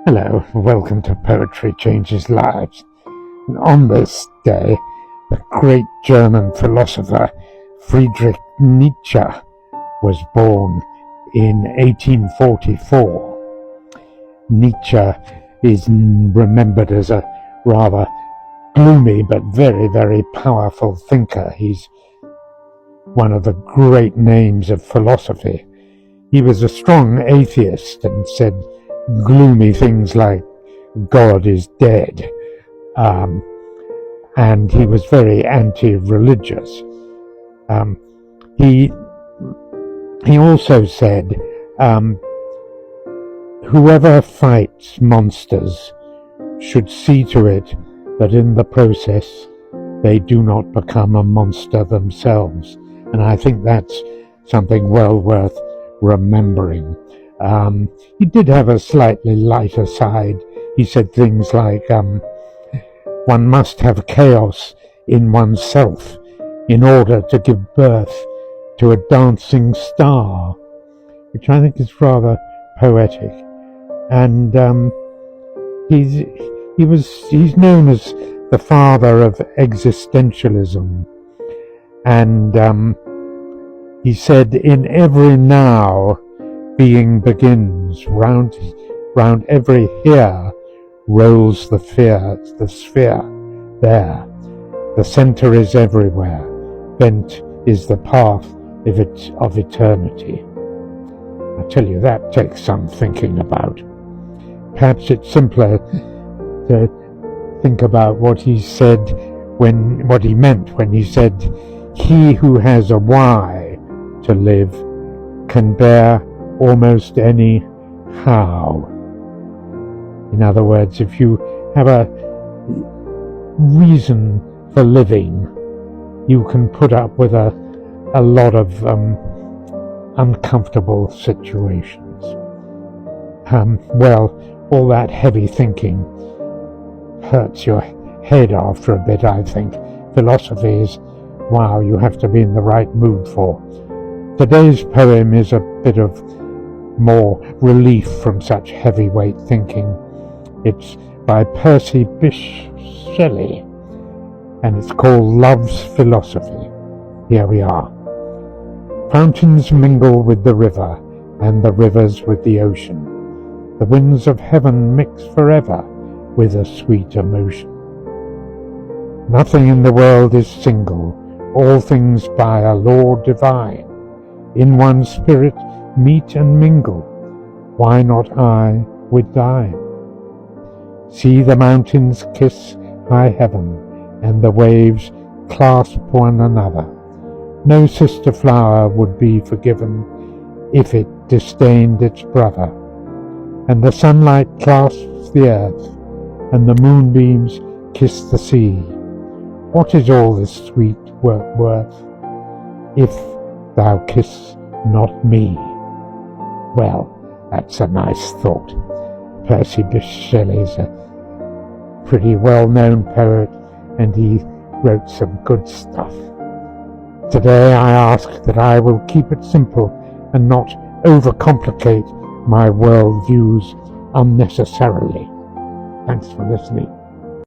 Hello, welcome to Poetry Changes Lives. And on this day, the great German philosopher Friedrich Nietzsche was born in 1844. Nietzsche is remembered as a rather gloomy but very, very powerful thinker. He's one of the great names of philosophy. He was a strong atheist and said gloomy things like God is dead, and he was very anti-religious. He also said, whoever fights monsters should see to it that in the process they do not become a monster themselves. And I think that's something well worth remembering. He did have a slightly lighter side. He said things like, one must have chaos in oneself in order to give birth to a dancing star, which I think is rather poetic. And he's known as the father of existentialism. And he said, in every now being begins, round every here rolls the sphere there. The centre is everywhere, bent is the path of eternity. I tell you, that takes some thinking about. Perhaps it's simpler to think about what he said what he meant when he said, he who has a why to live can bear almost any how. In other words, if you have a reason for living, you can put up with a lot of uncomfortable situations. Well, all that heavy thinking hurts your head after a bit, I think. Philosophy is, wow, you have to be in the right mood for. Today's poem is a bit of more relief from such heavyweight thinking. It's by Percy Bysshe Shelley, and it's called Love's Philosophy. Here we are. Fountains mingle with the river, and the rivers with the ocean. The winds of heaven mix forever with a sweet emotion. Nothing in the world is single, all things by a law divine. In one spirit meet and mingle, why not I with thine? See the mountains kiss high heaven, and the waves clasp one another. No sister flower would be forgiven if it disdained its brother. And the sunlight clasps the earth, and the moonbeams kiss the sea. What is all this sweet work worth, if thou kiss not me? Well, that's a nice thought. Percy Bysshe Shelley's a pretty well-known poet, and he wrote some good stuff. Today I ask that I will keep it simple and not overcomplicate my world views unnecessarily. Thanks for listening.